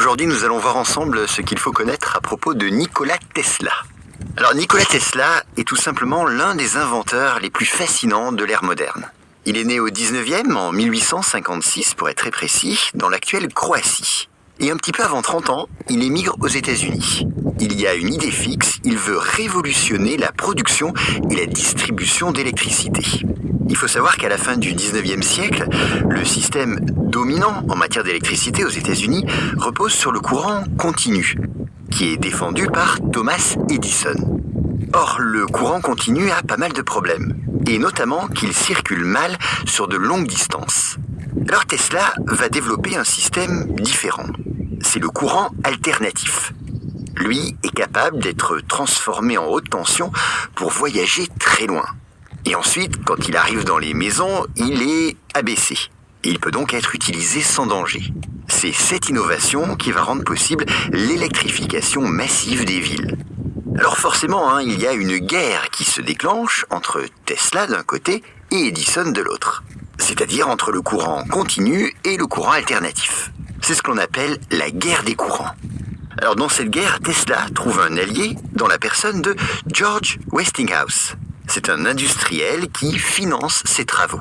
Aujourd'hui, nous allons voir ensemble ce qu'il faut connaître à propos de Nikola Tesla. Alors, Nikola Tesla est tout simplement l'un des inventeurs les plus fascinants de l'ère moderne. Il est né au 19e, en 1856 pour être très précis, dans l'actuelle Croatie. Et un petit peu avant 30 ans, il émigre aux États-Unis. Il y a une idée fixe, il veut révolutionner la production et la distribution d'électricité. Il faut savoir qu'à la fin du 19e siècle, le système dominant en matière d'électricité aux États-Unis repose sur le courant continu, qui est défendu par Thomas Edison. Or, le courant continu a pas mal de problèmes, et notamment qu'il circule mal sur de longues distances. Alors Tesla va développer un système différent. C'est le courant alternatif. Lui est capable d'être transformé en haute tension pour voyager très loin. Et ensuite, quand il arrive dans les maisons, il est abaissé. Et il peut donc être utilisé sans danger. C'est cette innovation qui va rendre possible l'électrification massive des villes. Alors forcément, il y a une guerre qui se déclenche entre Tesla d'un côté et Edison de l'autre. C'est-à-dire entre le courant continu et le courant alternatif. C'est ce qu'on appelle la guerre des courants. Alors dans cette guerre, Tesla trouve un allié dans la personne de George Westinghouse. C'est un industriel qui finance ses travaux.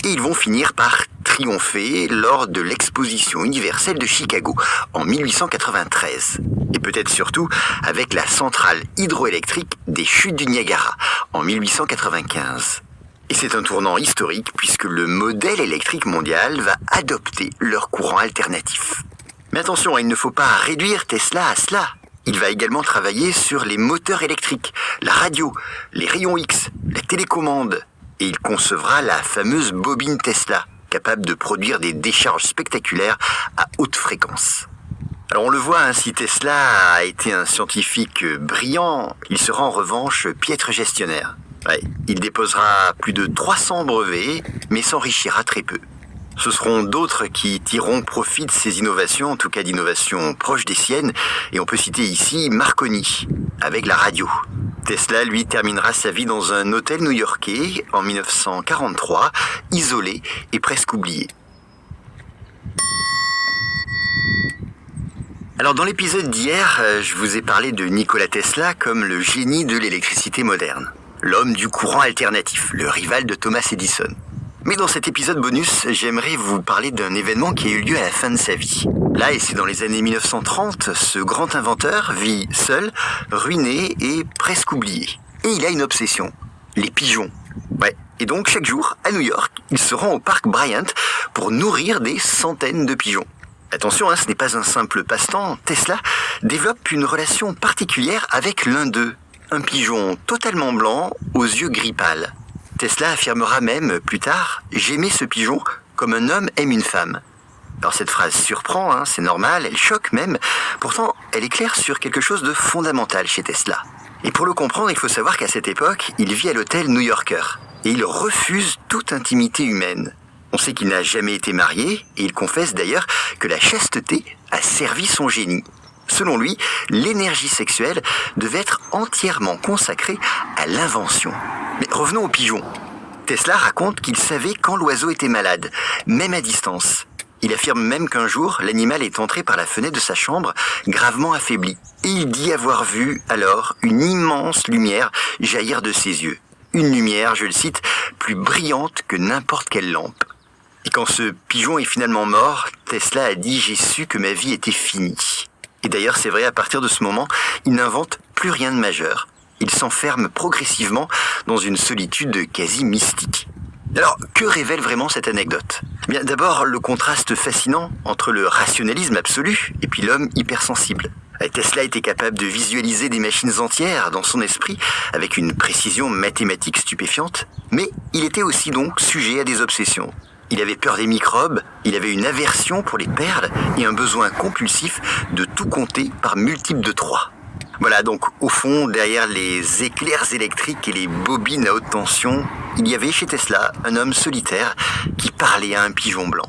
Et ils vont finir par triompher lors de l'exposition universelle de Chicago en 1893. Et peut-être surtout avec la centrale hydroélectrique des chutes du Niagara en 1895. Et c'est un tournant historique puisque le modèle électrique mondial va adopter leur courant alternatif. Mais attention, il ne faut pas réduire Tesla à cela. Il va également travailler sur les moteurs électriques, la radio, les rayons X, la télécommande. Et il concevra la fameuse bobine Tesla, capable de produire des décharges spectaculaires à haute fréquence. Alors on le voit, si Tesla a été un scientifique brillant, il sera en revanche piètre gestionnaire. Il déposera plus de 300 brevets, mais s'enrichira très peu. Ce seront d'autres qui tireront profit de ces innovations, en tout cas d'innovations proches des siennes, et on peut citer ici Marconi, avec la radio. Tesla, lui, terminera sa vie dans un hôtel new-yorkais en 1943, isolé et presque oublié. Alors dans l'épisode d'hier, je vous ai parlé de Nikola Tesla comme le génie de l'électricité moderne. L'homme du courant alternatif, le rival de Thomas Edison. Mais dans cet épisode bonus, j'aimerais vous parler d'un événement qui a eu lieu à la fin de sa vie. Là, et c'est dans les années 1930, ce grand inventeur vit seul, ruiné et presque oublié. Et il a une obsession, les pigeons. Et donc chaque jour, à New York, il se rend au parc Bryant pour nourrir des centaines de pigeons. Attention, ce n'est pas un simple passe-temps, Tesla développe une relation particulière avec l'un d'eux. Un pigeon totalement blanc, aux yeux gris pâle. Tesla affirmera même, plus tard, « J'aimais ce pigeon comme un homme aime une femme ». Alors cette phrase surprend, c'est normal, elle choque même. Pourtant, elle éclaire sur quelque chose de fondamental chez Tesla. Et pour le comprendre, il faut savoir qu'à cette époque, il vit à l'hôtel New Yorker. Et il refuse toute intimité humaine. On sait qu'il n'a jamais été marié, et il confesse d'ailleurs que la chasteté a servi son génie. Selon lui, l'énergie sexuelle devait être entièrement consacrée à l'invention. Mais revenons aux pigeons. Tesla raconte qu'il savait quand l'oiseau était malade, même à distance. Il affirme même qu'un jour, l'animal est entré par la fenêtre de sa chambre, gravement affaibli. Et il dit avoir vu alors une immense lumière jaillir de ses yeux. Une lumière, je le cite, plus brillante que n'importe quelle lampe. Et quand ce pigeon est finalement mort, Tesla a dit « J'ai su que ma vie était finie ». Et d'ailleurs, c'est vrai, à partir de ce moment, il n'invente plus rien de majeur. Il s'enferme progressivement dans une solitude quasi mystique. Alors, que révèle vraiment cette anecdote ? Bien, d'abord, le contraste fascinant entre le rationalisme absolu et puis l'homme hypersensible. Tesla était capable de visualiser des machines entières dans son esprit avec une précision mathématique stupéfiante, mais il était aussi donc sujet à des obsessions. Il avait peur des microbes, il avait une aversion pour les perles et un besoin compulsif de tout compter par multiple de 3. Voilà, donc au fond, derrière les éclairs électriques et les bobines à haute tension, il y avait chez Tesla un homme solitaire qui parlait à un pigeon blanc.